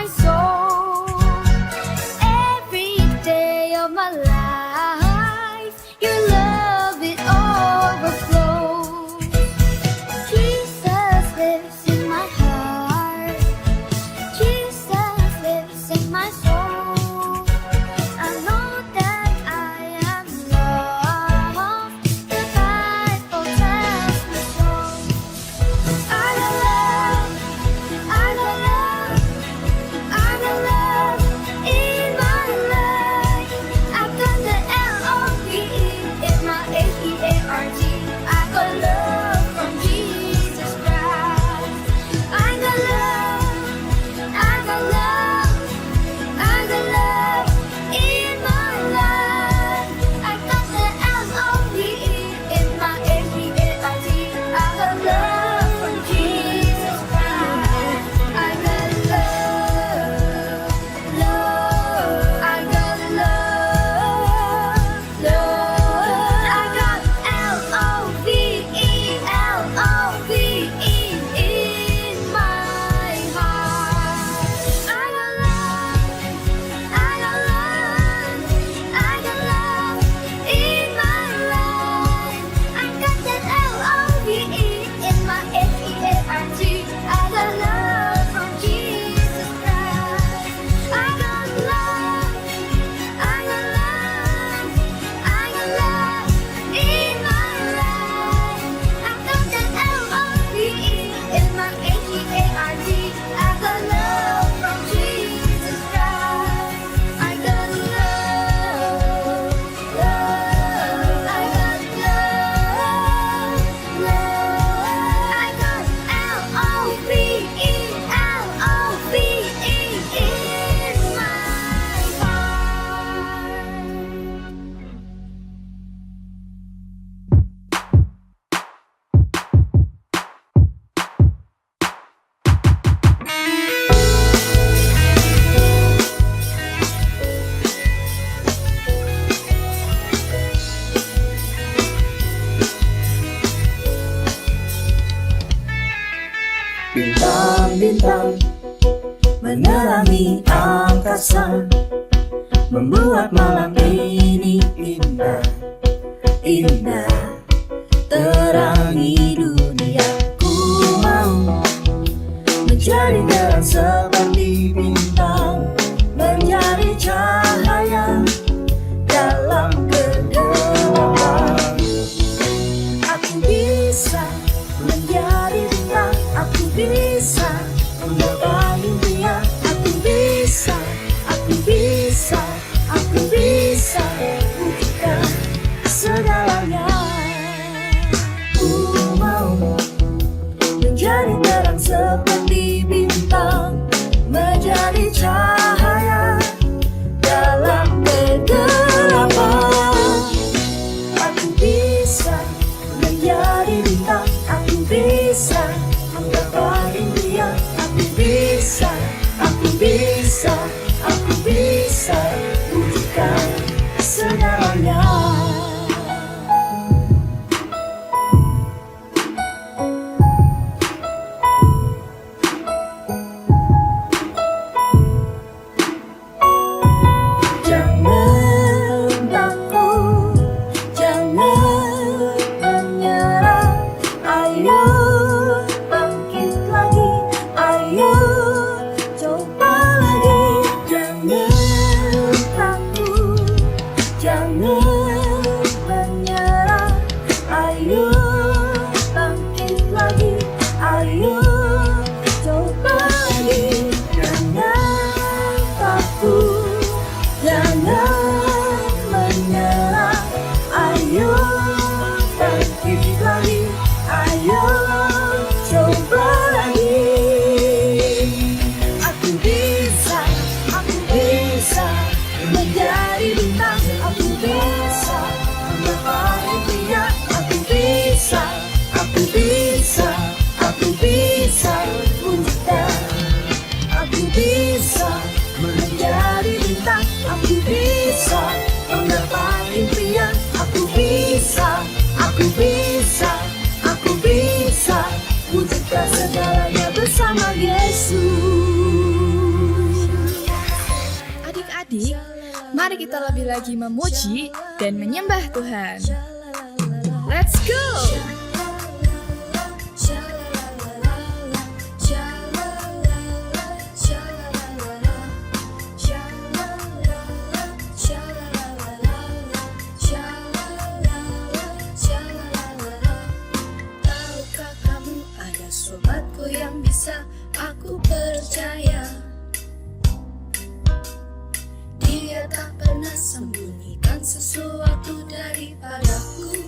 my soul. Every day of my life, your love it overflows. Jesus lives in my heart. Jesus lives in my soul. I know that I am loved. The Bible tells me so. I got love, I got love, I got love in my life. I got the L-O-V-E in my H-E-A-R-T. I got love from Jesus Christ. I got love, I got love, I got love in my life. I got the L-O-V-E in my H-E-A-R-T. I got love from Jesus Christ. I got love, love. I got love, love. I got L-O-V-E, L-O-V-E in my heart. I got love, I got love, I got love in my life. I got that L-O-V-E in my H-E-A-R-T. I got love from Jesus Christ. I got love, I got love, I got love in my life. I got that L-O-V-E in my H-E-A-R-T. I got love from Jesus Christ. I got love, love. I got love, love. I got L-O-V-E, L-O-V-E in my heart. Bintang-bintang menerangi angkasa, membuat malam ini indah, indah. Terangi dunia, ku mau menjadi terang seperti bintang, menjadi cahaya dalam kegelapan. Aku bisa menjadi bintang, aku bisa menggapai impian, aku bisa, aku bisa, aku bisa wujudkan segalanya. Ku mau menjadi terang seperti bintang, menjadi cahaya dalam kegelapan. Aku bisa menjadi bintang, aku bisa menggapai impian, aku bisa, aku bisa, aku bisa wujudkan segalanya. Jangan takut, jangan menyerah. Ayo bangkit lagi, ayo coba lagi. Jangan takut, jangan menyerah. Ayo bangkit lagi, ayo coba lagi. Jangan takut, jangan menyerah. Ayo bangkit lagi, ayo coba lagi. Aku bisa menjadi bintang, aku bisa menggapai impian, aku bisa, aku bisa, aku bisa wujudkan. Aku bisa menjadi bintang, aku bisa menggapai impian, aku bisa, aku bisa, aku bisa wujudkan segalanya bersama Yesus. Mari kita lebih lagi memuji dan menyembah Tuhan. Let's go! Tahukah kamu ada sobatku yang bisa aku percaya? Dia tak pernah sembunyikan sesuatu daripadaku.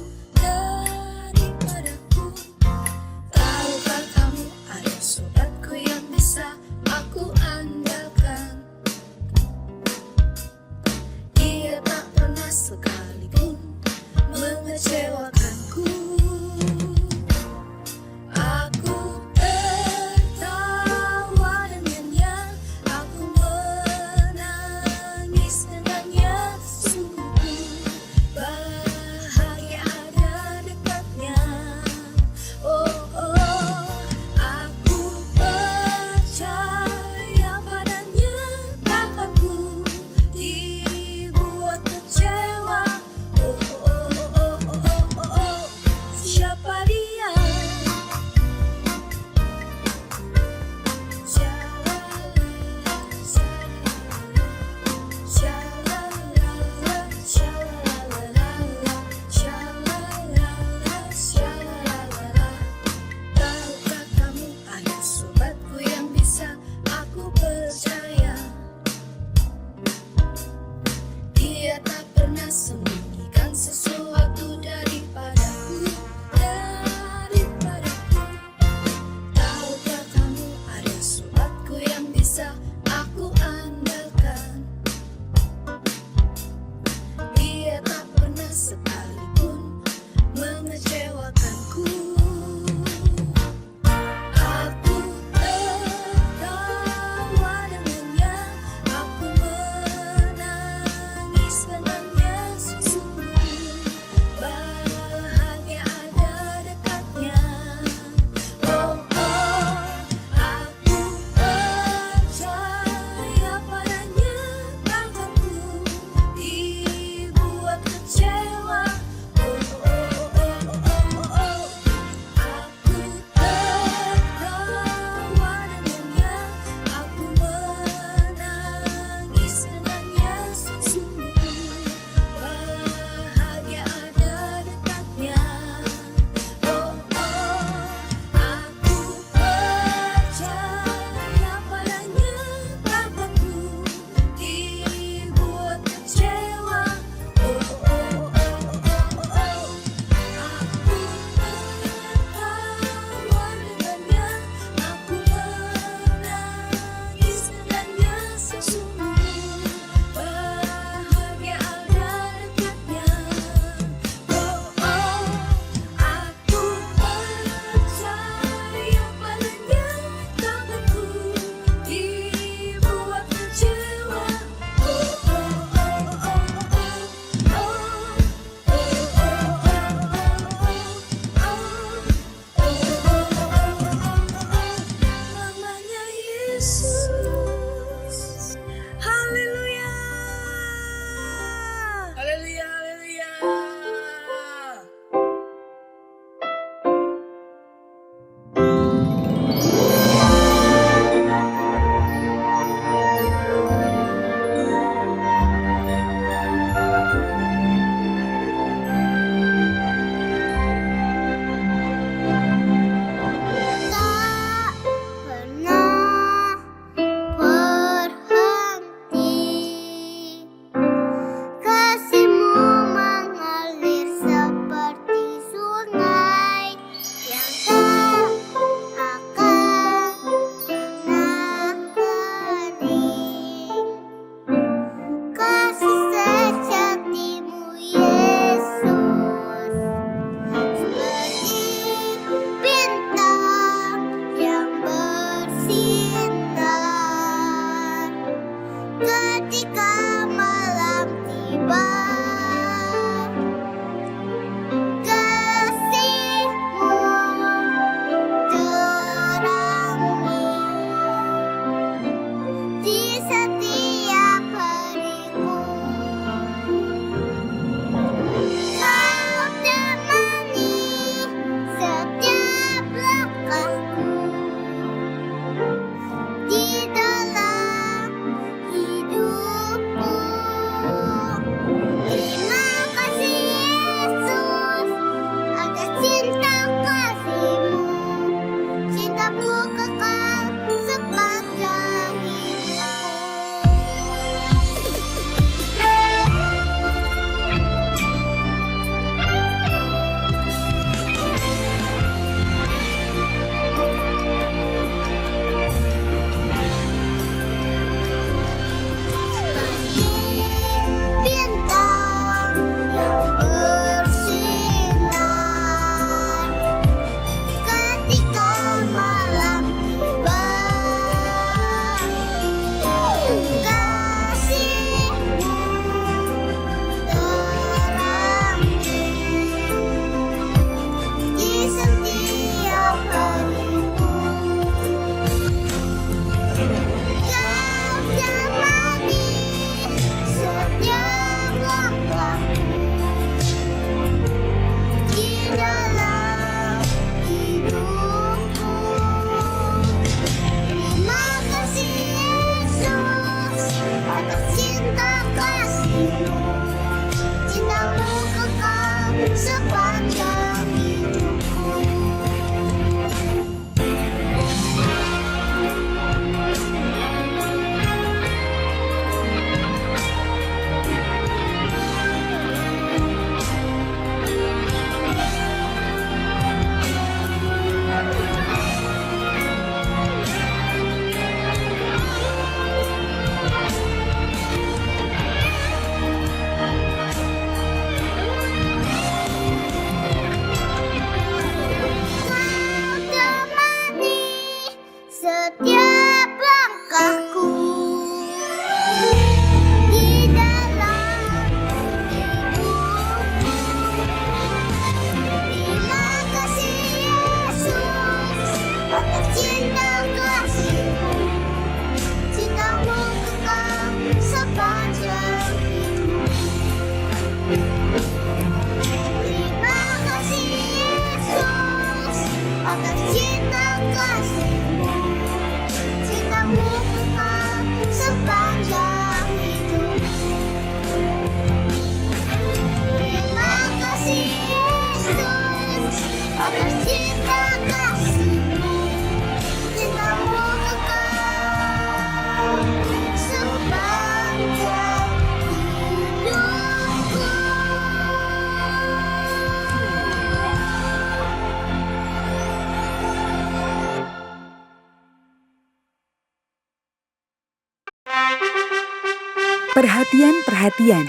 Perhatian,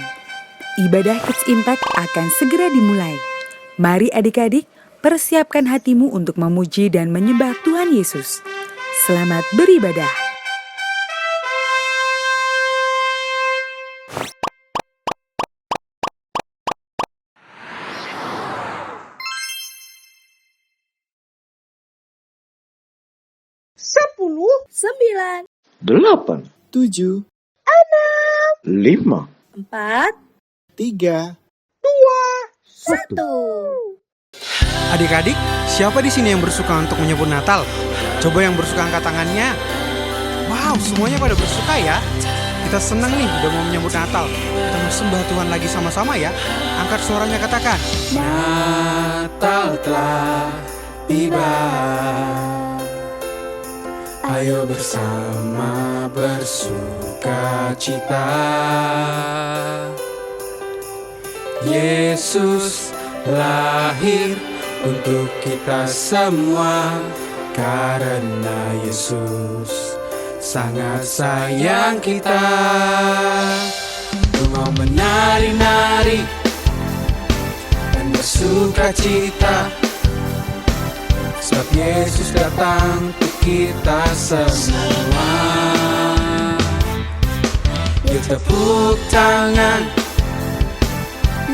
ibadah Kids Impact akan segera dimulai. Mari adik-adik, persiapkan hatimu untuk memuji dan menyembah Tuhan Yesus. Selamat beribadah. Sembilan, 8, 7, 5, empat, 3. satu. Adik-adik, siapa di sini yang bersuka untuk menyebut Natal? Coba yang bersuka angkat tangannya. Wow, semuanya pada bersuka ya. Kita senang nih udah mau menyambut Natal. Kita mau sembah Tuhan lagi sama-sama ya. Angkat suaranya, katakan. Natal telah tiba. Ayo bersama bersuka cita. Yesus lahir untuk kita semua, karena Yesus sangat sayang kita. Ku mau menari-nari dan bersuka cita, sebab Yesus datang untuk kita semua. Yuk tepuk tangan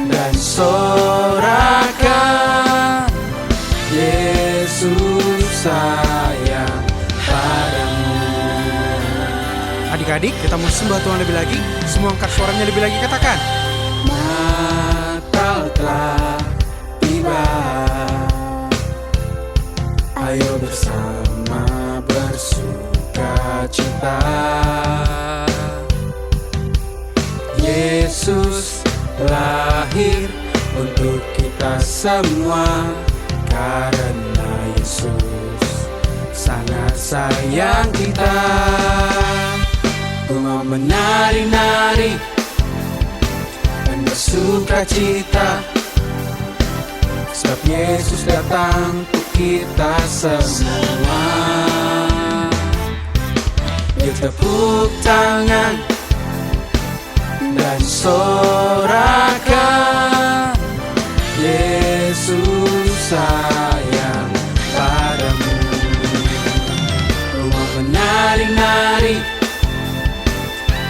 dan sorakan, Yesus sayang padamu. Adik-adik, kita mau sembah Tuhan lebih lagi. Semua angkat suaranya lebih lagi, katakan. Natal telah tiba. Ayo bersama bersuka cita. Yesus lahir untuk kita semua, karena Yesus sangat sayang kita. Ku mau menari-nari dan bersuka cita, sebab Yesus datang untuk kita semua. Yuk tepuk tangan dan sorakan, Yesus sayang padamu. Ku mau menari-nari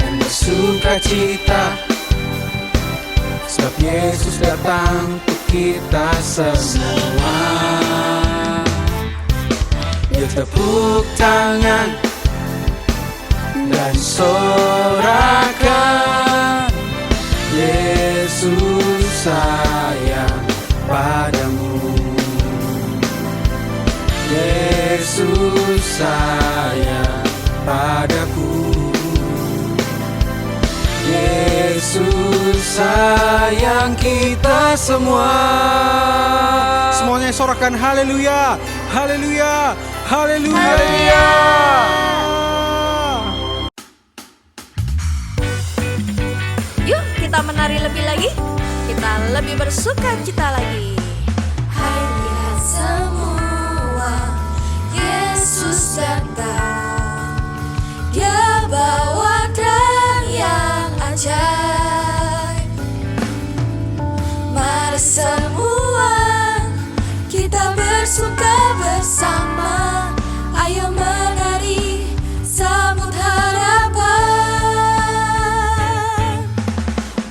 dan bersuka cita, sebab Yesus datang untuk kita semua. Yuk tepuk tangan dan sorakan, Yesus sayang padamu. Yesus sayang padaku. Yesus sayang kita semua. Semuanya sorakan haleluya, haleluya, haleluya. Yuk kita menari lebih lagi. Kita lebih bersuka cita lagi. Hai lihat semua, Yesus datang. Dia bawa terang yang ajaib. Mari semua kita bersuka bersama. Ayo menari sambut harapan.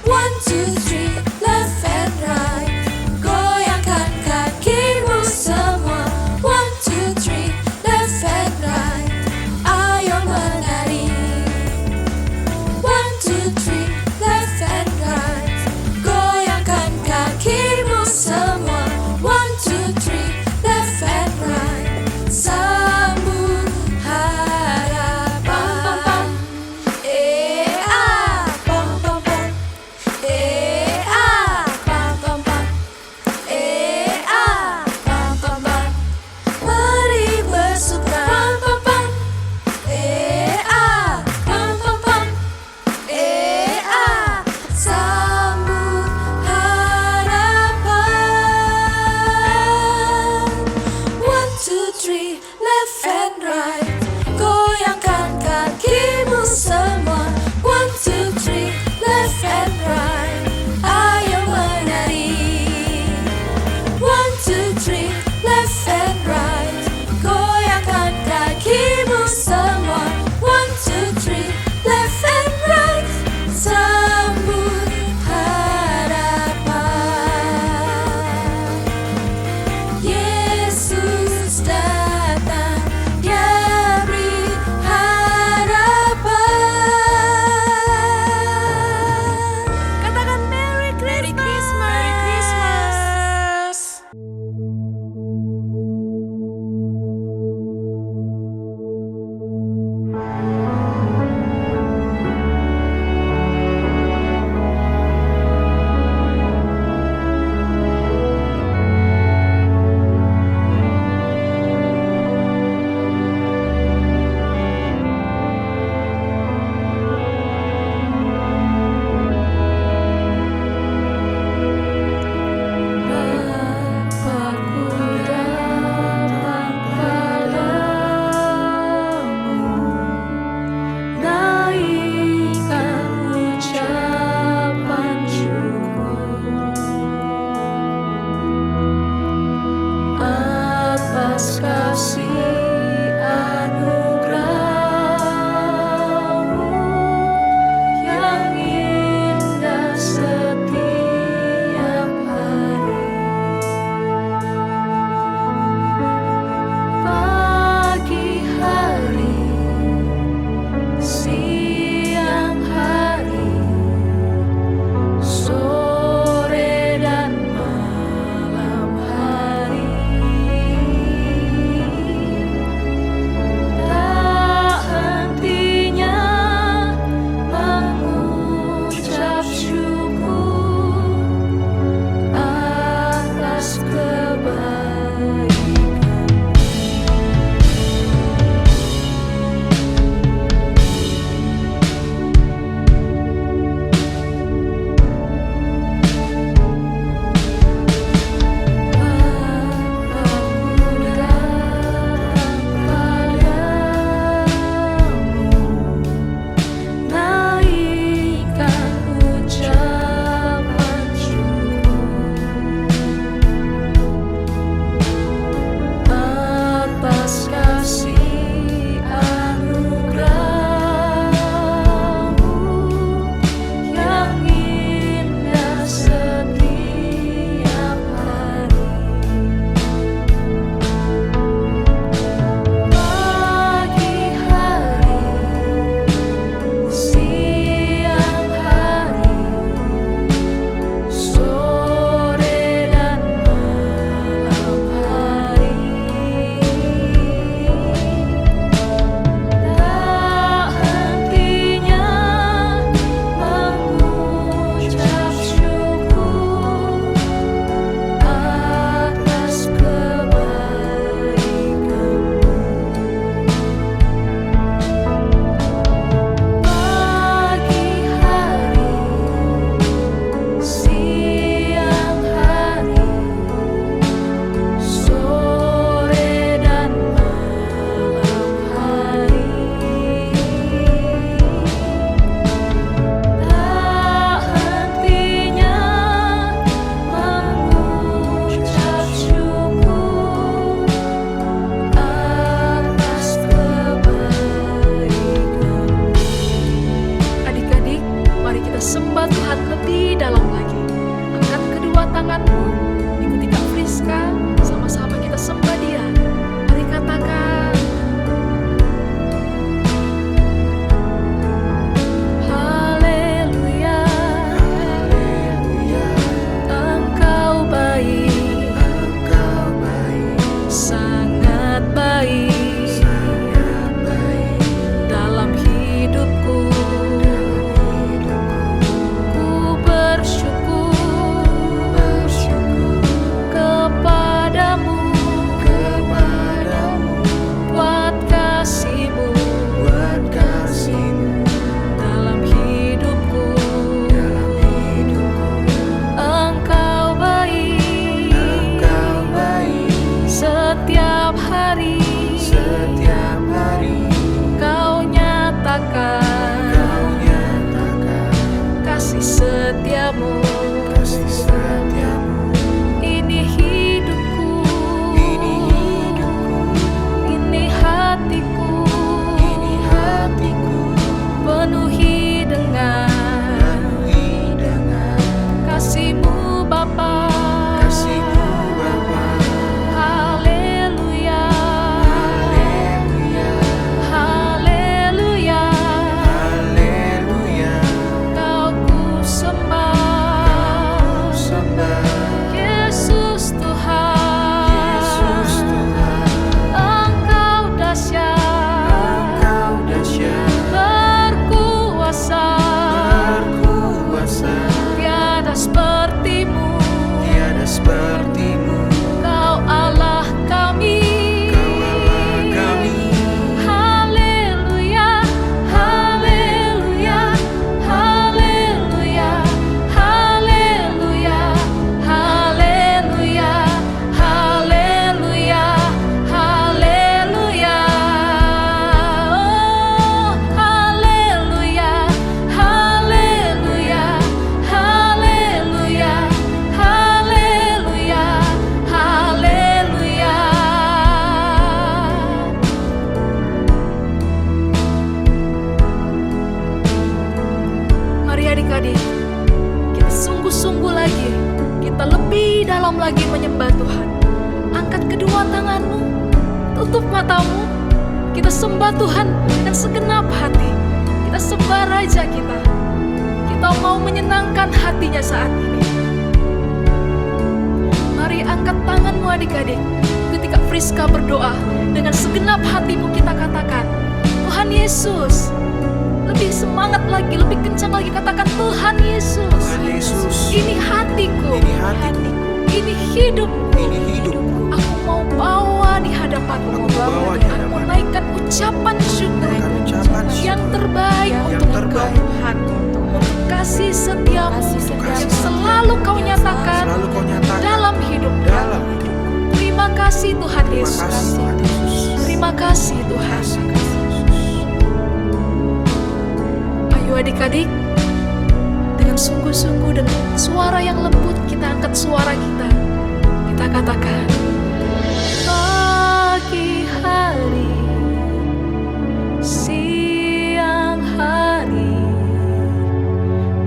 1, 2, 3, left and right. Goyangkan kakimu semua. 1, 2, 3, left and right. Ayo menari menyembah Tuhan lebih dalam lagi. Angkat kedua tanganmu, ikuti Kak Friska, sama-sama kita sembah Dia. Mari katakan, Haleluya, Engkau baik, sangat baik dalam hidupku. Ku bersyukur kepadamu buat kasih-Mu dalam hidupku. Engkau baik setiap hari. Kau nyatakan kasih setiamu. Ini hidupku, ini hatiku, penuhi dengan kasih-Mu Bapa. Haleluya, haleluya, Kau ku sembah, Yesus Tuhan. Engkau dahsyat, berkuasa, tiada seperti-Mu. Kau Allah kami. Haleluya, haleluya, haleluya, haleluya, haleluya, haleluya, haleluya. Oh, haleluya, haleluya, haleluya, haleluya, haleluya. Mari adik-adik, kita sungguh-sungguh lagi, kita lebih dalam lagi menyembah Tuhan. Angkat kedua tanganmu, tutup matamu, kita sembah Tuhan dengan segenap hati. Kita sembah Raja kita. Kita mau menyenangkan hatinya saat ini. Mari angkat tanganmu adik-adik. Ketika Friska berdoa, dengan segenap hatimu kita katakan, Tuhan Yesus. Lebih semangat lagi, lebih kencang lagi katakan, Tuhan Yesus. Ini hatiku, ini hidupku. Aku mau bawa di hadapan-Mu. Aku mau naikkan ucapan syukur yang terbaik untuk Engkau Tuhan. Untuk kasih setiamu yang selalu Kau nyatakan dalam hidup kami. Terima kasih Tuhan Yesus. Terima kasih Tuhan. Ayo adik-adik, dengan sungguh-sungguh, dengan suara yang lembut, kita angkat suara kita. Kita katakan, pagi hari, siang hari,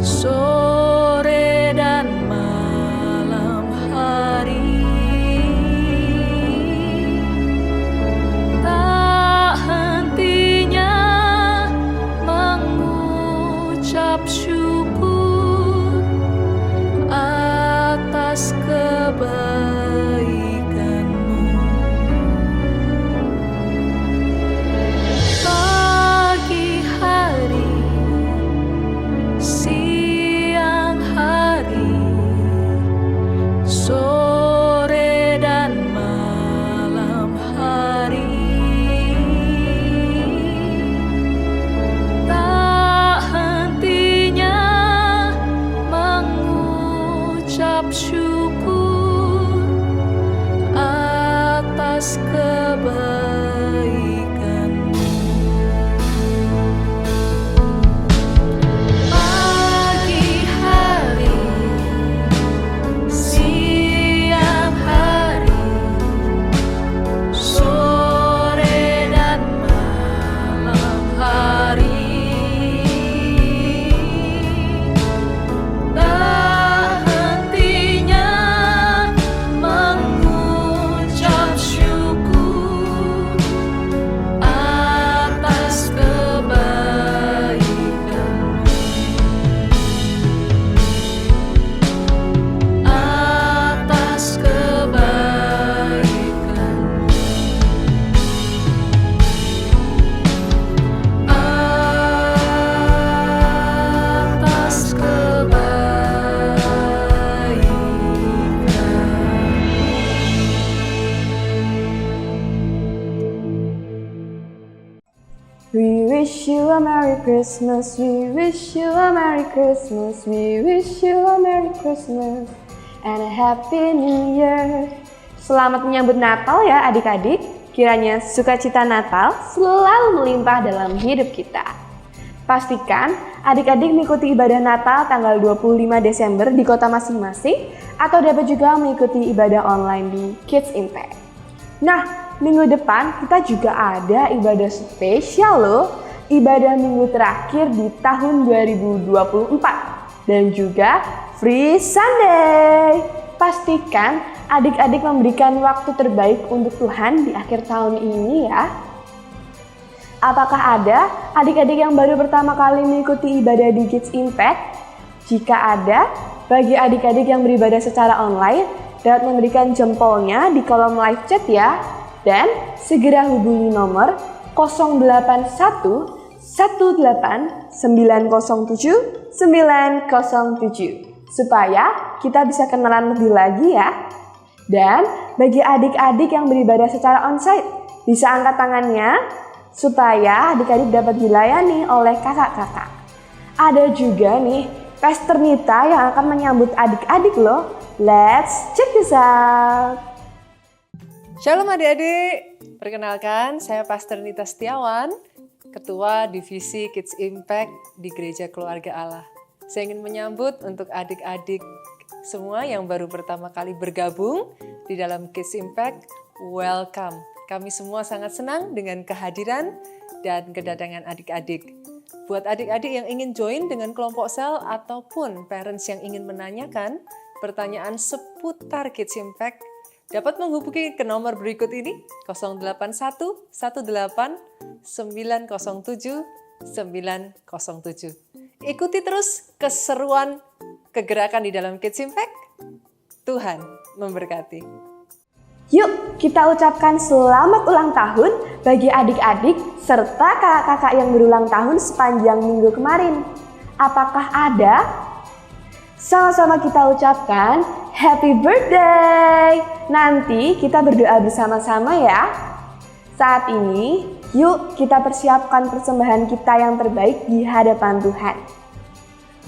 sore dan malam hari, tak hentinya mengucap syukur atas kebaikan-Mu. Pagi hari, siang hari, sore dan malam hari, tak hentinya Christmas, we wish you a Merry Christmas, we wish you a Merry Christmas and a Happy New Year. Selamat menyambut Natal ya adik-adik. Kiranya sukacita Natal selalu melimpah dalam hidup kita. Pastikan adik-adik mengikuti ibadah Natal tanggal 25 Desember di kota masing-masing atau dapat juga mengikuti ibadah online di Kids Impact. Nah, minggu depan kita juga ada ibadah spesial loh, ibadah minggu terakhir di tahun 2024 dan juga Free Sunday. Pastikan adik-adik memberikan waktu terbaik untuk Tuhan di akhir tahun ini ya. Apakah ada adik-adik yang baru pertama kali mengikuti ibadah di Kids Impact? Jika ada, bagi adik-adik yang beribadah secara online, dapat memberikan jempolnya di kolom live chat ya. Dan segera hubungi nomor 081 18 907 907 supaya kita bisa kenalan lebih lagi ya. Dan bagi adik-adik yang beribadah secara onsite, bisa angkat tangannya supaya adik-adik dapat dilayani oleh kakak-kakak. Ada juga nih Pastor Nita yang akan menyambut adik-adik loh. Let's check this out. Shalom adik-adik, perkenalkan saya Pastor Nita Setiawan, Ketua Divisi Kids Impact di Gereja Keluarga Allah. Saya ingin menyambut untuk adik-adik semua yang baru pertama kali bergabung di dalam Kids Impact, welcome. Kami semua sangat senang dengan kehadiran dan kedatangan adik-adik. Buat adik-adik yang ingin join dengan kelompok sel ataupun parents yang ingin menanyakan pertanyaan seputar Kids Impact, dapat menghubungi ke nomor berikut ini 081 18 907 907. Ikuti terus keseruan kegerakan di dalam Kids Impact. Tuhan memberkati. Yuk kita ucapkan selamat ulang tahun bagi adik-adik serta kakak-kakak yang berulang tahun sepanjang minggu kemarin. Apakah ada? Sama-sama kita ucapkan Happy Birthday! Nanti kita berdoa bersama-sama ya. Saat ini, yuk kita persiapkan persembahan kita yang terbaik di hadapan Tuhan.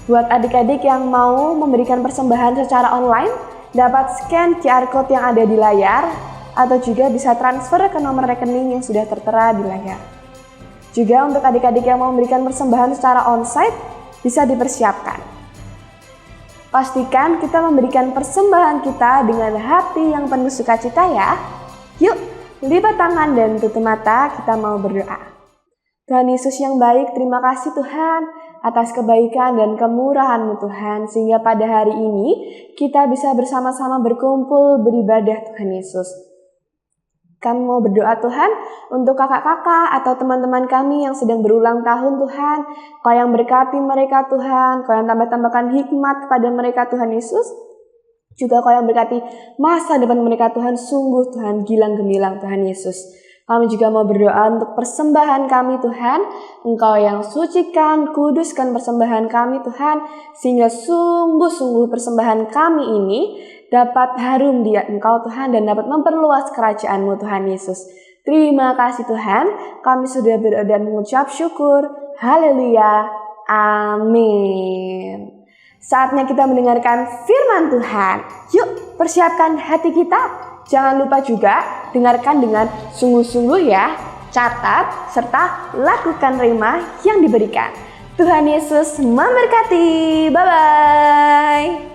Buat adik-adik yang mau memberikan persembahan secara online, dapat scan QR Code yang ada di layar, atau juga bisa transfer ke nomor rekening yang sudah tertera di layar. Juga untuk adik-adik yang mau memberikan persembahan secara onsite, bisa dipersiapkan. Pastikan kita memberikan persembahan kita dengan hati yang penuh sukacita ya. Yuk, lipat tangan dan tutup mata, kita mau berdoa. Tuhan Yesus yang baik, terima kasih Tuhan atas kebaikan dan kemurahan-Mu Tuhan, sehingga pada hari ini kita bisa bersama-sama berkumpul beribadah Tuhan Yesus. Kami mau berdoa Tuhan untuk kakak-kakak atau teman-teman kami yang sedang berulang tahun Tuhan. Kau yang berkati mereka Tuhan, Kau yang tambah-tambahkan hikmat kepada mereka Tuhan Yesus. Juga Kau yang berkati masa depan mereka Tuhan, sungguh Tuhan gilang gemilang Tuhan Yesus. Kami juga mau berdoa untuk persembahan kami Tuhan. Engkau yang sucikan, kuduskan persembahan kami Tuhan, sehingga sungguh-sungguh persembahan kami ini dapat harum di Engkau Tuhan dan dapat memperluas kerajaan-Mu Tuhan Yesus. Terima kasih Tuhan, kami sudah berdoa dan mengucap syukur. Haleluya. Amin. Saatnya kita mendengarkan firman Tuhan. Yuk persiapkan hati kita. Jangan lupa juga dengarkan dengan sungguh-sungguh ya. Catat serta lakukan rema yang diberikan. Tuhan Yesus memberkati. Bye-bye.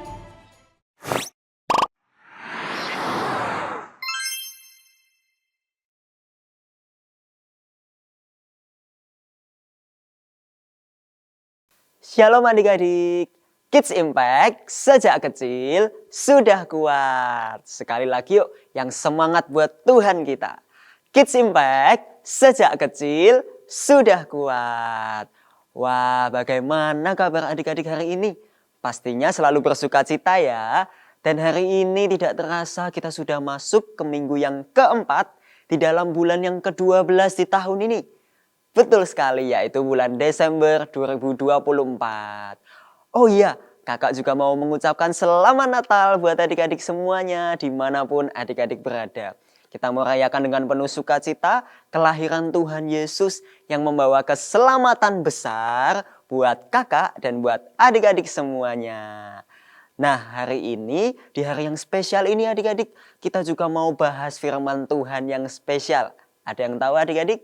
Shalom adik-adik, Kids Impact sejak kecil sudah kuat. Sekali lagi yuk, yang semangat buat Tuhan kita. Kids Impact sejak kecil sudah kuat. Wah, bagaimana kabar adik-adik hari ini? Pastinya selalu bersuka cita ya. Dan hari ini tidak terasa kita sudah masuk ke minggu yang keempat di dalam bulan yang ke-12 di tahun ini. Betul sekali, yaitu bulan Desember 2024. Oh iya, kakak juga mau mengucapkan selamat Natal buat adik-adik semuanya dimanapun adik-adik berada. Kita merayakan dengan penuh sukacita kelahiran Tuhan Yesus yang membawa keselamatan besar buat kakak dan buat adik-adik semuanya. Nah, hari ini, di hari yang spesial ini adik-adik, kita juga mau bahas firman Tuhan yang spesial. Ada yang tahu adik-adik?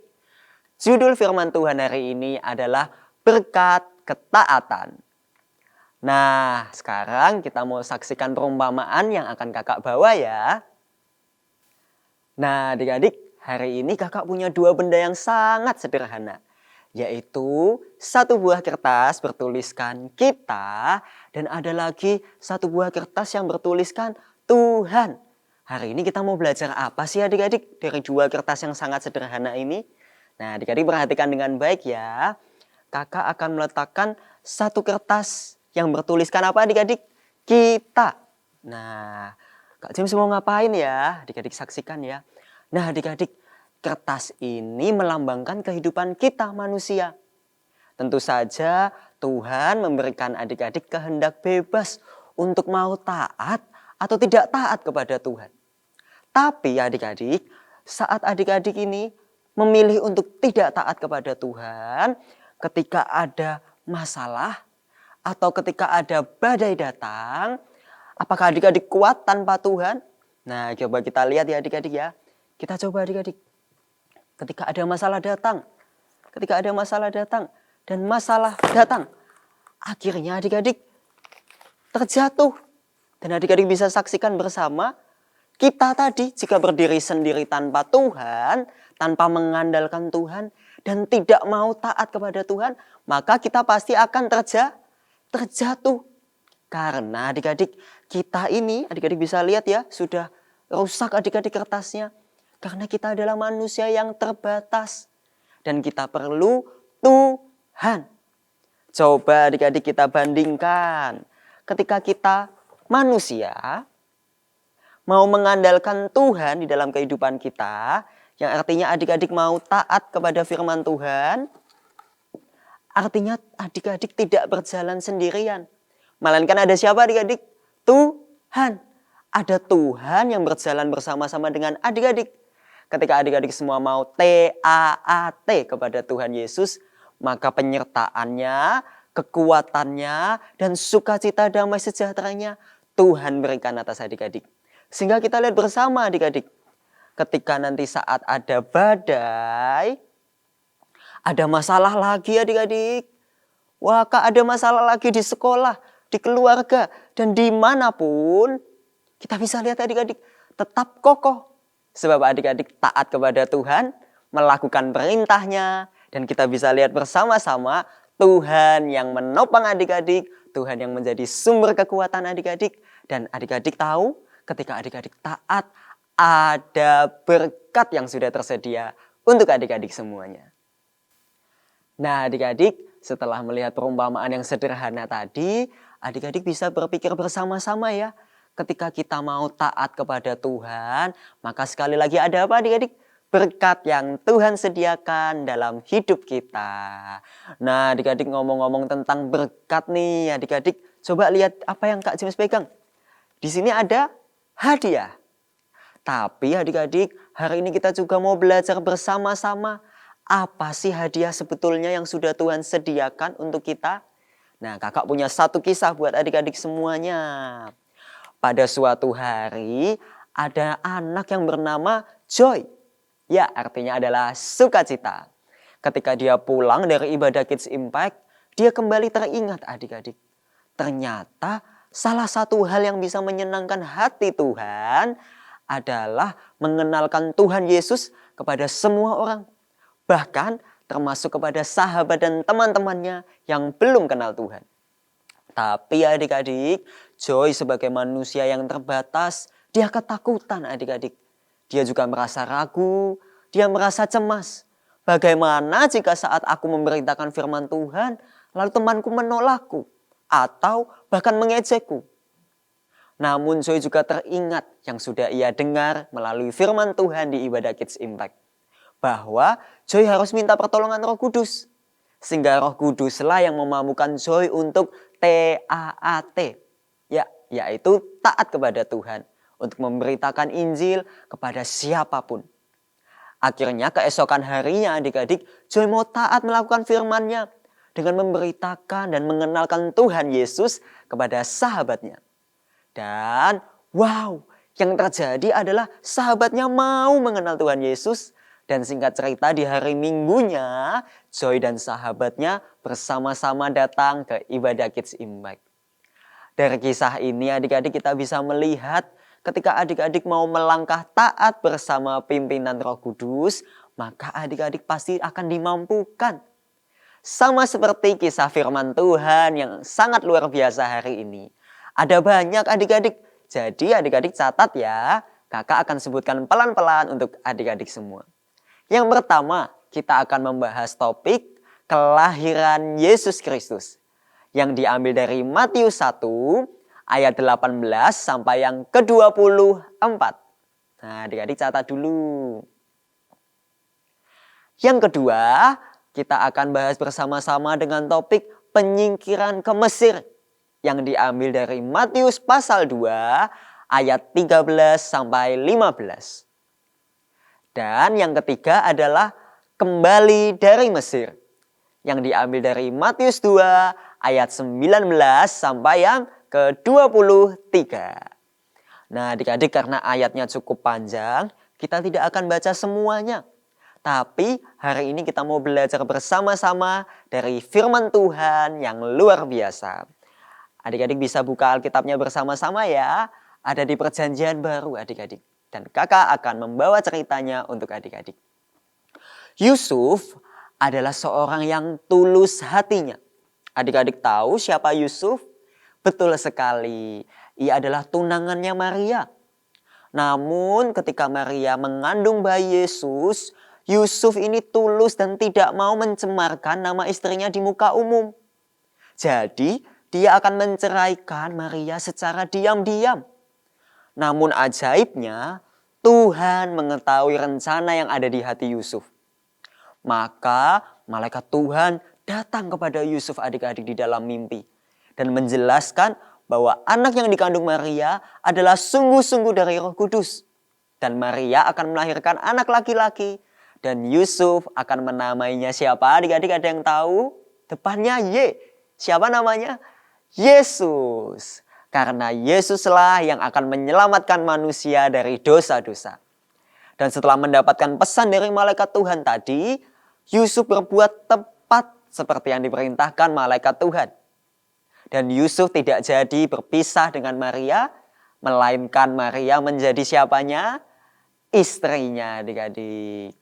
Judul firman Tuhan hari ini adalah berkat ketaatan. Nah, sekarang kita mau saksikan perumpamaan yang akan kakak bawa ya. Nah, adik-adik, hari ini kakak punya dua benda yang sangat sederhana. Yaitu satu buah kertas bertuliskan kita dan ada lagi satu buah kertas yang bertuliskan Tuhan. Hari ini kita mau belajar apa sih adik-adik dari dua kertas yang sangat sederhana ini? Nah, adik-adik perhatikan dengan baik ya. Kakak akan meletakkan satu kertas yang bertuliskan apa adik-adik? Kita. Nah, Kak James mau ngapain ya? Adik-adik saksikan ya. Nah adik-adik, kertas ini melambangkan kehidupan kita manusia. Tentu saja Tuhan memberikan adik-adik kehendak bebas untuk mau taat atau tidak taat kepada Tuhan. Tapi adik-adik, saat adik-adik ini memilih untuk tidak taat kepada Tuhan, ketika ada masalah atau ketika ada badai datang, apakah adik-adik kuat tanpa Tuhan? Nah, coba kita lihat ya adik-adik ya. Kita coba adik-adik. Ketika ada masalah datang. Dan masalah datang. Akhirnya adik-adik terjatuh. Dan adik-adik bisa saksikan bersama. Kita tadi jika berdiri sendiri tanpa Tuhan. Tanpa mengandalkan Tuhan. Dan tidak mau taat kepada Tuhan. Maka kita pasti akan terjatuh. Karena adik-adik kita ini, adik-adik bisa lihat ya, sudah rusak adik-adik kertasnya. Karena kita adalah manusia yang terbatas. Dan kita perlu Tuhan. Coba adik-adik kita bandingkan. Ketika kita manusia mau mengandalkan Tuhan di dalam kehidupan kita. Yang artinya adik-adik mau taat kepada firman Tuhan. Artinya adik-adik tidak berjalan sendirian. Melainkan ada siapa adik-adik? Tuhan. Ada Tuhan yang berjalan bersama-sama dengan adik-adik. Ketika adik-adik semua mau taat kepada Tuhan Yesus, maka penyertaannya, kekuatannya, dan sukacita damai sejahteranya Tuhan berikan atas adik-adik. Sehingga kita lihat bersama adik-adik. Ketika nanti saat ada badai, ada masalah lagi adik-adik. Wah, Kak, ada masalah lagi di sekolah, di keluarga, dan dimanapun. Kita bisa lihat adik-adik tetap kokoh. Sebab adik-adik taat kepada Tuhan, melakukan perintahnya. Dan kita bisa lihat bersama-sama Tuhan yang menopang adik-adik. Tuhan yang menjadi sumber kekuatan adik-adik. Dan adik-adik tahu ketika adik-adik taat, ada berkat yang sudah tersedia untuk adik-adik semuanya. Nah adik-adik, setelah melihat perumpamaan yang sederhana tadi, adik-adik bisa berpikir bersama-sama ya. Ketika kita mau taat kepada Tuhan, maka sekali lagi ada apa adik-adik? Berkat yang Tuhan sediakan dalam hidup kita. Nah adik-adik ngomong-ngomong tentang berkat nih adik-adik. Coba lihat apa yang Kak James pegang. Di sini ada hadiah. Tapi adik-adik hari ini kita juga mau belajar bersama-sama. Apa sih hadiah sebetulnya yang sudah Tuhan sediakan untuk kita? Nah kakak punya satu kisah buat adik-adik semuanya. Pada suatu hari ada anak yang bernama Joy. Ya artinya adalah sukacita. Ketika dia pulang dari ibadah Kids Impact, dia kembali teringat adik-adik. Ternyata salah satu hal yang bisa menyenangkan hati Tuhan adalah mengenalkan Tuhan Yesus kepada semua orang. Bahkan termasuk kepada sahabat dan teman-temannya yang belum kenal Tuhan. Tapi adik-adik, Joy sebagai manusia yang terbatas, dia ketakutan adik-adik. Dia juga merasa ragu, dia merasa cemas. Bagaimana jika saat aku memberitakan firman Tuhan, lalu temanku menolakku atau bahkan mengejekku? Namun Joy juga teringat yang sudah ia dengar melalui firman Tuhan di ibadah Kids Impact. Bahwa Joy harus minta pertolongan Roh Kudus. Sehingga Roh Kuduslah yang memampukan Joy untuk taat. Ya, yaitu taat kepada Tuhan. untuk memberitakan Injil kepada siapapun. Akhirnya keesokan harinya adik-adik, Joy mau taat melakukan firman-Nya dengan memberitakan dan mengenalkan Tuhan Yesus kepada sahabatnya. Dan wow, yang terjadi adalah sahabatnya mau mengenal Tuhan Yesus. Dan singkat cerita di hari Minggunya, Joy dan sahabatnya bersama-sama datang ke ibadah Kids Impact. Dari kisah ini adik-adik kita bisa melihat ketika adik-adik mau melangkah taat bersama pimpinan Roh Kudus, maka adik-adik pasti akan dimampukan. Sama seperti kisah firman Tuhan yang sangat luar biasa hari ini. Ada banyak adik-adik, jadi adik-adik catat ya, kakak akan sebutkan pelan-pelan untuk adik-adik semua. Yang pertama, kita akan membahas topik kelahiran Yesus Kristus yang diambil dari Matius 1 ayat 18 sampai yang ke-24. Nah, adik-adik catat dulu. Yang kedua, kita akan bahas bersama-sama dengan topik penyingkiran ke Mesir yang diambil dari Matius pasal 2 ayat 13 sampai 15. Dan yang ketiga adalah kembali dari Mesir yang diambil dari Matius 2 ayat 19 sampai yang ke-23. Nah, adik-adik karena ayatnya cukup panjang, kita tidak akan baca semuanya. Tapi hari ini kita mau belajar bersama-sama dari firman Tuhan yang luar biasa. Adik-adik bisa buka Alkitabnya bersama-sama ya. Ada di Perjanjian Baru adik-adik. Dan kakak akan membawa ceritanya untuk adik-adik. Yusuf adalah seorang yang tulus hatinya. Adik-adik tahu siapa Yusuf? Betul sekali, ia adalah tunangannya Maria. Namun ketika Maria mengandung bayi Yesus, Yusuf ini tulus dan tidak mau mencemarkan nama istrinya di muka umum. Jadi dia akan menceraikan Maria secara diam-diam. Namun ajaibnya, Tuhan mengetahui rencana yang ada di hati Yusuf. Maka malaikat Tuhan datang kepada Yusuf adik-adik di dalam mimpi. Dan menjelaskan bahwa anak yang dikandung Maria adalah sungguh-sungguh dari Roh Kudus. Dan Maria akan melahirkan anak laki-laki. Dan Yusuf akan menamainya siapa? Adik-adik ada yang tahu? Depannya Y. Siapa namanya? Yesus. Karena Yesuslah yang akan menyelamatkan manusia dari dosa-dosa. Dan setelah mendapatkan pesan dari malaikat Tuhan tadi, Yusuf berbuat tepat seperti yang diperintahkan malaikat Tuhan. Dan Yusuf tidak jadi berpisah dengan Maria, melainkan Maria menjadi siapanya? Istrinya adik-adik.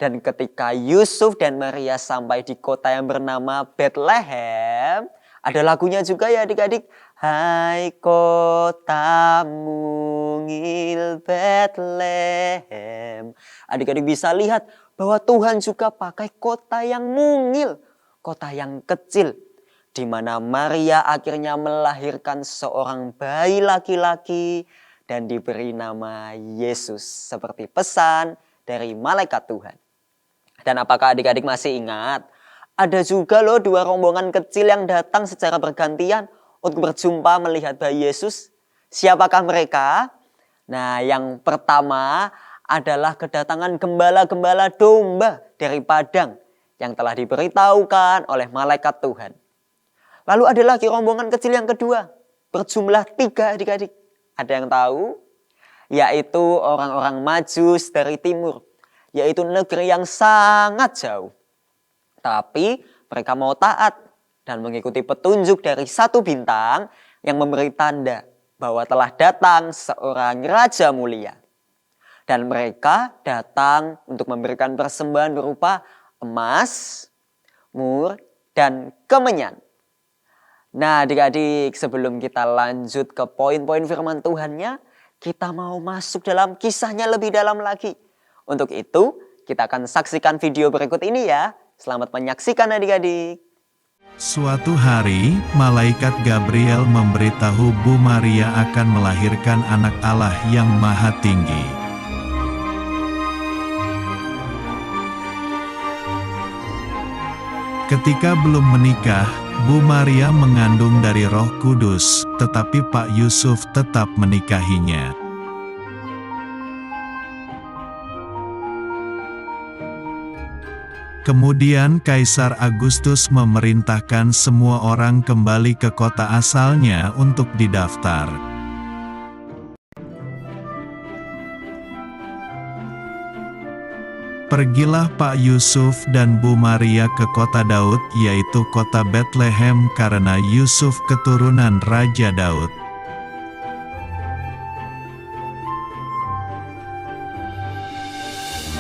Dan ketika Yusuf dan Maria sampai di kota yang bernama Bethlehem, ada lagunya juga ya adik-adik. Hai kota mungil Bethlehem. Adik-adik bisa lihat bahwa Tuhan juga pakai kota yang mungil. Kota yang kecil. Di mana Maria akhirnya melahirkan seorang bayi laki-laki. Dan diberi nama Yesus. Seperti pesan dari malaikat Tuhan. Dan apakah adik-adik masih ingat? Ada juga loh 2 rombongan kecil yang datang secara bergantian untuk berjumpa melihat bayi Yesus. Siapakah mereka? Nah, yang pertama adalah kedatangan gembala-gembala domba dari padang yang telah diberitahukan oleh malaikat Tuhan. Lalu ada lagi rombongan kecil yang kedua, berjumlah 3 adik-adik. Ada yang tahu? Yaitu orang-orang Majus dari timur, yaitu negeri yang sangat jauh. Tapi mereka mau taat dan mengikuti petunjuk dari 1 bintang yang memberi tanda bahwa telah datang seorang raja mulia. Dan mereka datang untuk memberikan persembahan berupa emas, mur, dan kemenyan. Nah adik-adik, sebelum kita lanjut ke poin-poin firman Tuhannya, kita mau masuk dalam kisahnya lebih dalam lagi. Untuk itu, kita akan saksikan video berikut ini ya. Selamat menyaksikan adik-adik. Suatu hari, malaikat Gabriel memberitahu Bu Maria akan melahirkan anak Allah yang Maha Tinggi. Ketika belum menikah, Bu Maria mengandung dari Roh Kudus, tetapi Pak Yusuf tetap menikahinya. Kemudian Kaisar Agustus memerintahkan semua orang kembali ke kota asalnya untuk didaftar. Pergilah Pak Yusuf dan Bu Maria ke kota Daud, yaitu kota Bethlehem, karena Yusuf keturunan Raja Daud.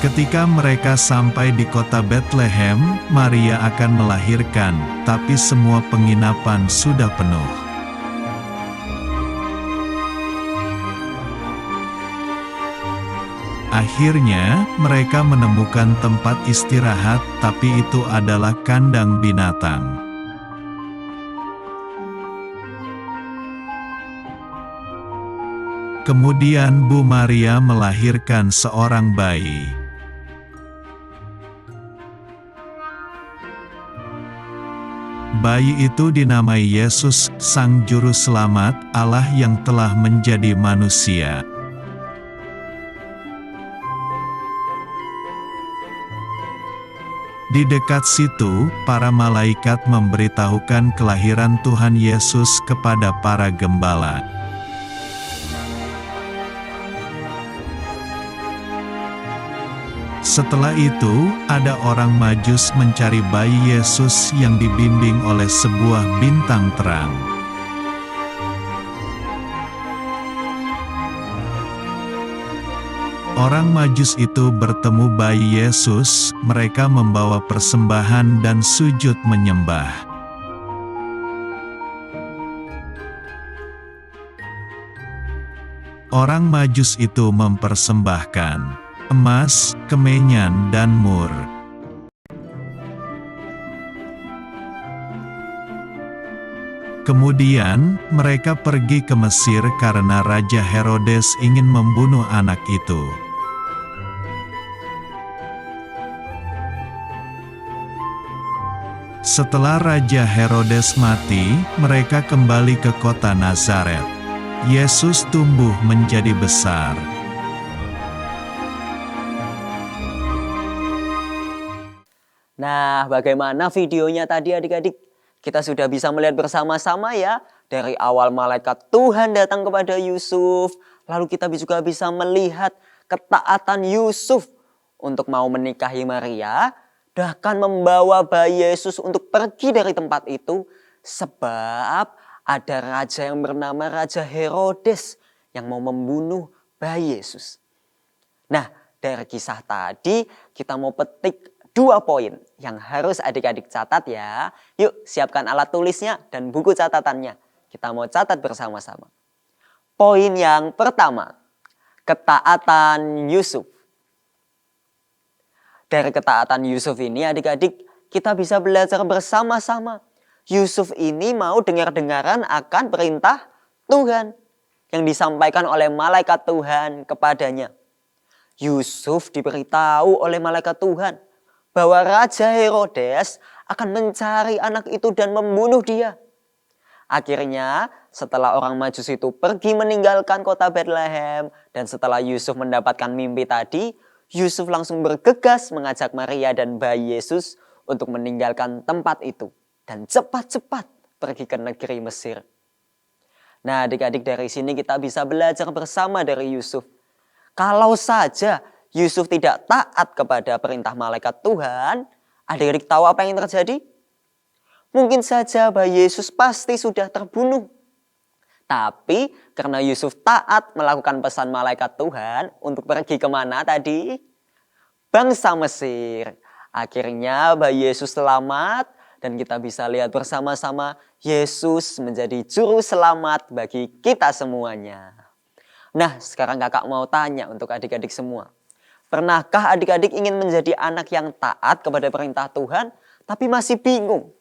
Ketika mereka sampai di kota Bethlehem, Maria akan melahirkan, tapi semua penginapan sudah penuh. Akhirnya, mereka menemukan tempat istirahat, tapi itu adalah kandang binatang. Kemudian Bu Maria melahirkan seorang bayi. Bayi itu dinamai Yesus, Sang Juru Selamat, Allah yang telah menjadi manusia. Di dekat situ, para malaikat memberitahukan kelahiran Tuhan Yesus kepada para gembala. Setelah itu, ada orang Majus mencari bayi Yesus yang dibimbing oleh sebuah bintang terang. Orang Majus itu bertemu bayi Yesus, mereka membawa persembahan dan sujud menyembah. Orang Majus itu mempersembahkan emas, kemenyan, dan mur. Kemudian, mereka pergi ke Mesir karena Raja Herodes ingin membunuh anak itu. Setelah Raja Herodes mati, mereka kembali ke kota Nazaret. Yesus tumbuh menjadi besar. Nah, bagaimana videonya tadi adik-adik? Kita sudah bisa melihat bersama-sama ya. Dari awal malaikat Tuhan datang kepada Yusuf. Lalu kita juga bisa melihat ketaatan Yusuf untuk mau menikahi Maria. Bahkan membawa bayi Yesus untuk pergi dari tempat itu. Sebab ada raja yang bernama Raja Herodes yang mau membunuh bayi Yesus. Nah, dari kisah tadi kita mau petik 2 poin yang harus adik-adik catat ya. Yuk siapkan alat tulisnya dan buku catatannya. Kita mau catat bersama-sama. Poin yang pertama, ketaatan Yusuf. Dari ketaatan Yusuf ini adik-adik kita bisa belajar bersama-sama. Yusuf ini mau dengar-dengaran akan perintah Tuhan yang disampaikan oleh malaikat Tuhan kepadanya. Yusuf diberitahu oleh malaikat Tuhan bahwa Raja Herodes akan mencari anak itu dan membunuh dia. Akhirnya setelah orang Majus itu pergi meninggalkan kota Bethlehem dan setelah Yusuf mendapatkan mimpi tadi, Yusuf langsung bergegas mengajak Maria dan bayi Yesus untuk meninggalkan tempat itu dan cepat-cepat pergi ke negeri Mesir. Nah, adik-adik dari sini kita bisa belajar bersama dari Yusuf. Kalau saja Yusuf tidak taat kepada perintah malaikat Tuhan, adik-adik tahu apa yang terjadi? Mungkin saja bayi Yesus pasti sudah terbunuh. Tapi karena Yusuf taat melakukan pesan malaikat Tuhan untuk pergi kemana tadi? Bangsa Mesir. Akhirnya bayi Yesus selamat dan kita bisa lihat bersama-sama Yesus menjadi juru selamat bagi kita semuanya. Nah, sekarang kakak mau tanya untuk adik-adik semua. Pernahkah adik-adik ingin menjadi anak yang taat kepada perintah Tuhan tapi masih bingung?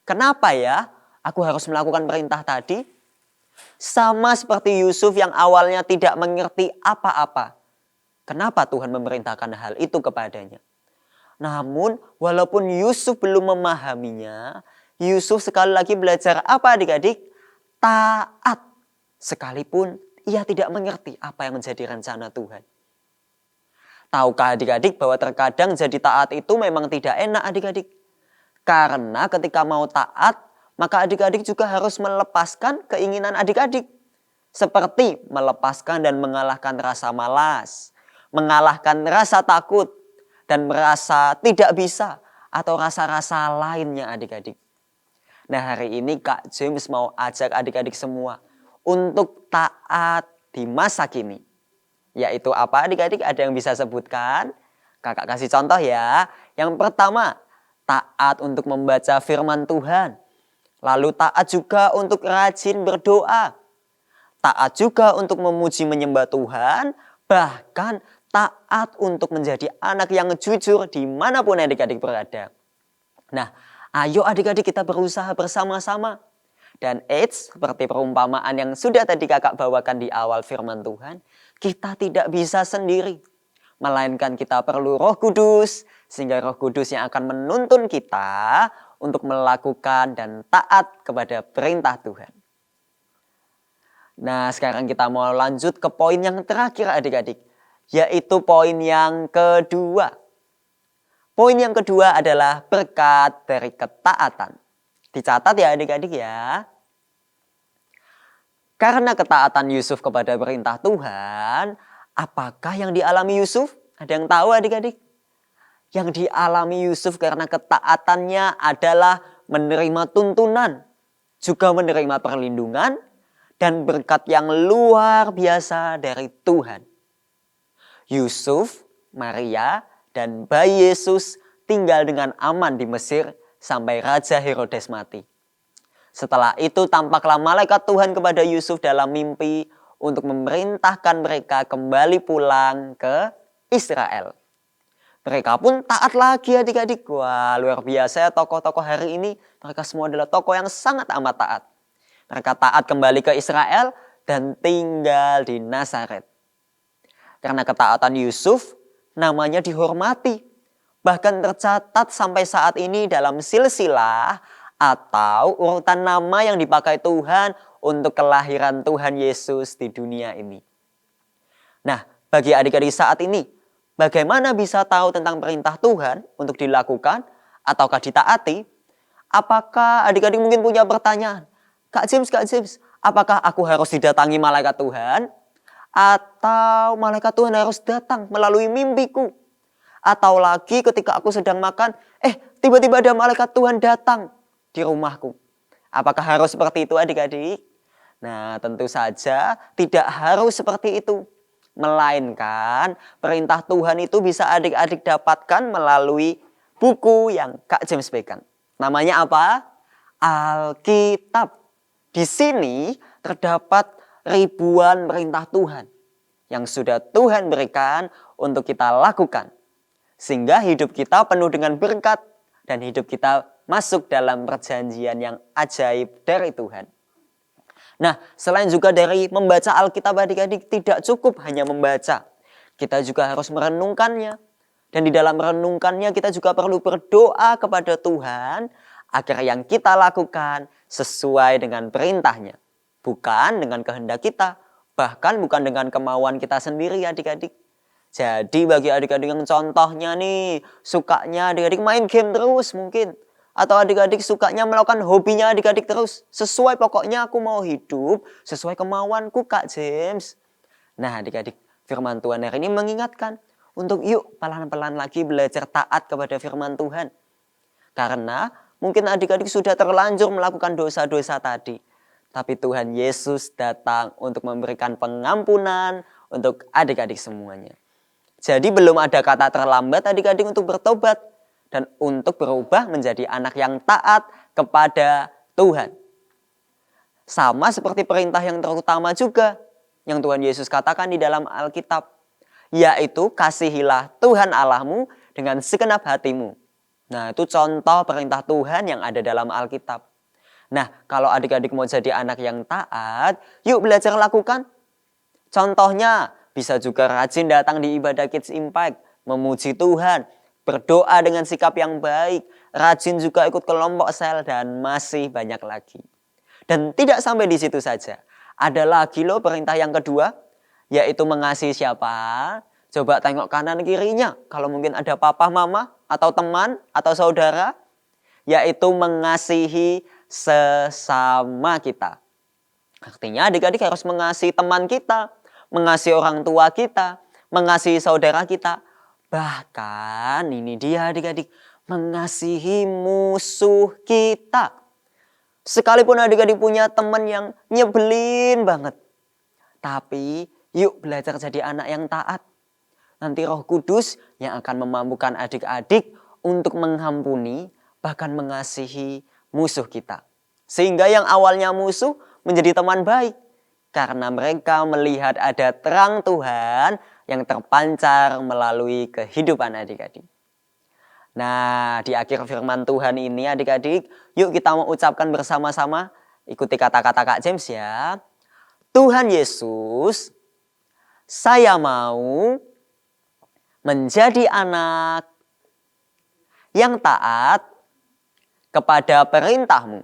Kenapa ya aku harus melakukan perintah tadi? Sama seperti Yusuf yang awalnya tidak mengerti apa-apa. Kenapa Tuhan memerintahkan hal itu kepadanya? Namun walaupun Yusuf belum memahaminya, Yusuf sekali lagi belajar apa adik-adik? Taat. Sekalipun ia tidak mengerti apa yang menjadi rencana Tuhan. Tahukah adik-adik bahwa terkadang jadi taat itu memang tidak enak adik-adik? Karena ketika mau taat, maka adik-adik juga harus melepaskan keinginan adik-adik. Seperti melepaskan dan mengalahkan rasa malas, mengalahkan rasa takut, dan merasa tidak bisa atau rasa-rasa lainnya adik-adik. Nah, hari ini Kak James mau ajak adik-adik semua untuk taat di masa kini. Yaitu apa adik-adik? Ada yang bisa sebutkan? Kakak kasih contoh ya. Yang pertama, taat untuk membaca firman Tuhan. Lalu taat juga untuk rajin berdoa. Taat juga untuk memuji menyembah Tuhan. Bahkan taat untuk menjadi anak yang jujur dimanapun adik-adik berada. Nah, ayo adik-adik kita berusaha bersama-sama. Dan seperti perumpamaan yang sudah tadi kakak bawakan di awal firman Tuhan, kita tidak bisa sendiri. Melainkan kita perlu Roh Kudus, sehingga Roh Kudus yang akan menuntun kita untuk melakukan dan taat kepada perintah Tuhan. Nah, sekarang kita mau lanjut ke poin yang terakhir adik-adik, yaitu poin yang kedua. Poin yang kedua adalah berkat dari ketaatan. Dicatat ya adik-adik ya. Karena ketaatan Yusuf kepada perintah Tuhan, apakah yang dialami Yusuf? Ada yang tahu adik-adik? Yang dialami Yusuf karena ketaatannya adalah menerima tuntunan, juga menerima perlindungan, dan berkat yang luar biasa dari Tuhan. Yusuf, Maria, dan bayi Yesus tinggal dengan aman di Mesir sampai Raja Herodes mati. Setelah itu tampaklah malaikat Tuhan kepada Yusuf dalam mimpi untuk memerintahkan mereka kembali pulang ke Israel. Mereka pun taat lagi adik-adik. Wah, luar biasa ya tokoh-tokoh hari ini. Mereka semua adalah tokoh yang sangat amat taat. Mereka taat kembali ke Israel dan tinggal di Nazaret. Karena ketaatan Yusuf, namanya dihormati. Bahkan tercatat sampai saat ini dalam silsilah atau urutan nama yang dipakai Tuhan untuk kelahiran Tuhan Yesus di dunia ini. Nah, bagi adik-adik saat ini, bagaimana bisa tahu tentang perintah Tuhan untuk dilakukan ataukah ditaati? Apakah adik-adik mungkin punya pertanyaan? Kak James, apakah aku harus didatangi malaikat Tuhan? Atau malaikat Tuhan harus datang melalui mimpiku? Atau lagi ketika aku sedang makan, tiba-tiba ada malaikat Tuhan datang di rumahku. Apakah harus seperti itu adik-adik? Nah, tentu saja tidak harus seperti itu. Melainkan perintah Tuhan itu bisa adik-adik dapatkan melalui buku yang Kak James pegang. Namanya apa? Alkitab. Di sini terdapat ribuan perintah Tuhan yang sudah Tuhan berikan untuk kita lakukan. Sehingga hidup kita penuh dengan berkat dan hidup kita masuk dalam perjanjian yang ajaib dari Tuhan. Nah, selain juga dari membaca Alkitab adik-adik tidak cukup hanya membaca. Kita juga harus merenungkannya. Dan di dalam merenungkannya kita juga perlu berdoa kepada Tuhan agar yang kita lakukan sesuai dengan perintahnya. Bukan dengan kehendak kita, bahkan bukan dengan kemauan kita sendiri adik-adik. Jadi bagi adik-adik yang contohnya nih, sukanya adik-adik main game terus mungkin. Atau adik-adik sukanya melakukan hobinya adik-adik terus. Sesuai pokoknya aku mau hidup, sesuai kemauanku Kak James. Nah adik-adik, firman Tuhan hari ini mengingatkan untuk yuk pelan-pelan lagi belajar taat kepada firman Tuhan. Karena mungkin adik-adik sudah terlanjur melakukan dosa-dosa tadi. Tapi Tuhan Yesus datang untuk memberikan pengampunan untuk adik-adik semuanya. Jadi belum ada kata terlambat adik-adik untuk bertobat dan untuk berubah menjadi anak yang taat kepada Tuhan. Sama seperti perintah yang terutama juga yang Tuhan Yesus katakan di dalam Alkitab, yaitu kasihilah Tuhan Allahmu dengan segenap hatimu. Nah, itu contoh perintah Tuhan yang ada dalam Alkitab. Nah, kalau adik-adik mau jadi anak yang taat, yuk belajar lakukan. Contohnya, bisa juga rajin datang di ibadah Kids Impact, memuji Tuhan, berdoa dengan sikap yang baik, rajin juga ikut kelompok sel, dan masih banyak lagi. Dan tidak sampai di situ saja. Ada lagi loh perintah yang kedua, yaitu mengasihi siapa? Coba tengok kanan kirinya, kalau mungkin ada papa, mama, atau teman, atau saudara, yaitu mengasihi sesama kita. Artinya adik-adik harus mengasihi teman kita, mengasihi orang tua kita, mengasihi saudara kita. Bahkan ini dia adik-adik, mengasihi musuh kita. Sekalipun adik-adik punya teman yang nyebelin banget. Tapi yuk belajar jadi anak yang taat. Nanti Roh Kudus yang akan memampukan adik-adik untuk mengampuni, bahkan mengasihi musuh kita. Sehingga yang awalnya musuh menjadi teman baik. Karena mereka melihat ada terang Tuhan yang terpancar melalui kehidupan adik-adik. Nah, di akhir firman Tuhan ini adik-adik, yuk kita mau ucapkan bersama-sama. Ikuti kata-kata Kak James ya. Tuhan Yesus, saya mau menjadi anak yang taat kepada perintah-Mu.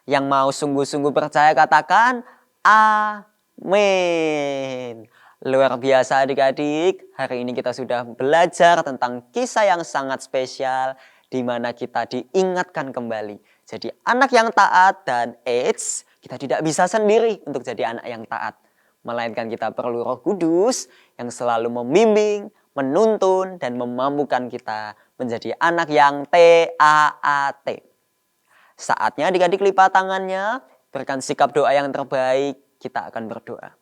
Yang mau sungguh-sungguh percaya katakan amin. Luar biasa adik-adik, hari ini kita sudah belajar tentang kisah yang sangat spesial di mana kita diingatkan kembali. Jadi anak yang taat dan kita tidak bisa sendiri untuk jadi anak yang taat. Melainkan kita perlu Roh Kudus yang selalu membimbing, menuntun, dan memampukan kita menjadi anak yang taat. Saatnya adik-adik lipat tangannya, berikan sikap doa yang terbaik, kita akan berdoa.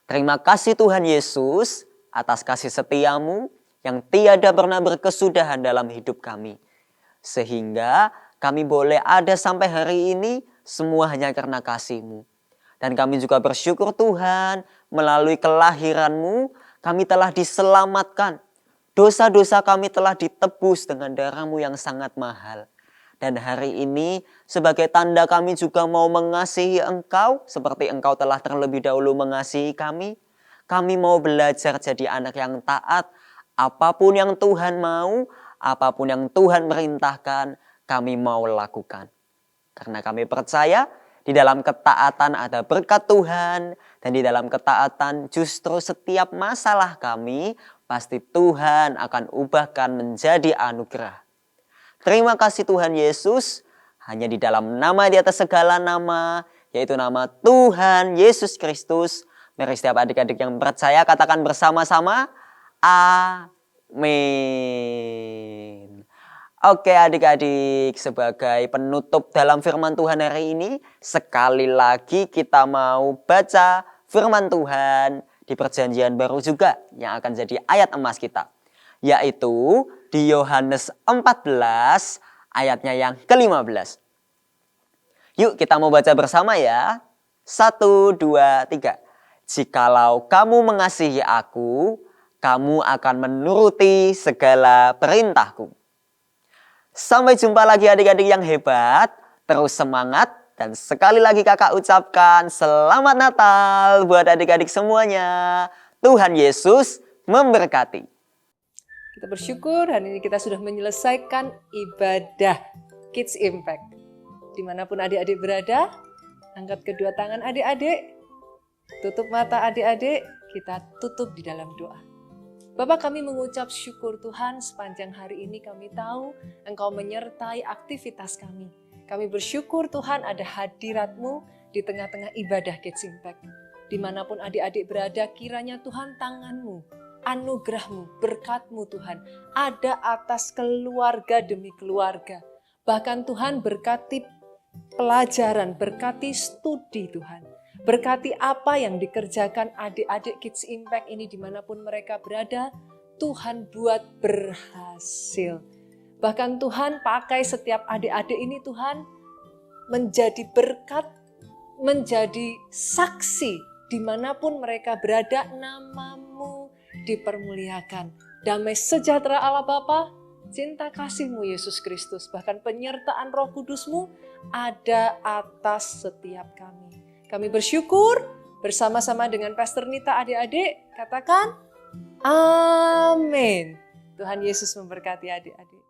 Terima kasih Tuhan Yesus atas kasih setiamu yang tiada pernah berkesudahan dalam hidup kami. Sehingga kami boleh ada sampai hari ini semua hanya karena kasih-Mu. Dan kami juga bersyukur Tuhan, melalui kelahiran-Mu, kami telah diselamatkan. Dosa-dosa kami telah ditebus dengan darah-Mu yang sangat mahal. Dan hari ini sebagai tanda kami juga mau mengasihi Engkau, seperti Engkau telah terlebih dahulu mengasihi kami. Kami mau belajar jadi anak yang taat. Apapun yang Tuhan mau, apapun yang Tuhan merintahkan, kami mau lakukan. Karena kami percaya, di dalam ketaatan ada berkat Tuhan. Dan di dalam ketaatan justru setiap masalah kami pasti Tuhan akan ubahkan menjadi anugerah. Terima kasih Tuhan Yesus. Hanya di dalam nama di atas segala nama, yaitu nama Tuhan Yesus Kristus. Mari setiap adik-adik yang percaya katakan bersama-sama. Amin. Oke adik-adik, sebagai penutup dalam firman Tuhan hari ini, sekali lagi kita mau baca firman Tuhan di perjanjian baru juga yang akan jadi ayat emas kita. Yaitu di Yohanes 14 ayatnya yang ke-15. Yuk kita mau baca bersama ya. 1, 2, 3. Jikalau kamu mengasihi aku, kamu akan menuruti segala perintahku. Sampai jumpa lagi adik-adik yang hebat, terus semangat, dan sekali lagi kakak ucapkan selamat Natal buat adik-adik semuanya. Tuhan Yesus memberkati. Kita bersyukur hari ini kita sudah menyelesaikan ibadah Kids Impact. Dimanapun adik-adik berada, angkat kedua tangan adik-adik, tutup mata adik-adik, kita tutup di dalam doa. Bapak, kami mengucap syukur Tuhan sepanjang hari ini kami tahu Engkau menyertai aktivitas kami. Kami bersyukur Tuhan ada hadirat-Mu di tengah-tengah ibadah Kids Impact. Dimanapun adik-adik berada, kiranya Tuhan tangan-Mu, anugerah-Mu, berkat-Mu Tuhan ada atas keluarga demi keluarga. Bahkan Tuhan berkati pelajaran, berkati studi Tuhan. Berkati apa yang dikerjakan adik-adik Kids Impact ini dimanapun mereka berada, Tuhan buat berhasil. Bahkan Tuhan pakai setiap adik-adik ini Tuhan menjadi berkat, menjadi saksi dimanapun mereka berada, nama-Mu dipermuliakan. Damai sejahtera Allah Bapa, cinta kasih-Mu Yesus Kristus, bahkan penyertaan Roh Kudus-Mu ada atas setiap kami. Kami bersyukur bersama-sama dengan Pastor Nita adik-adik, katakan amin. Tuhan Yesus memberkati adik-adik.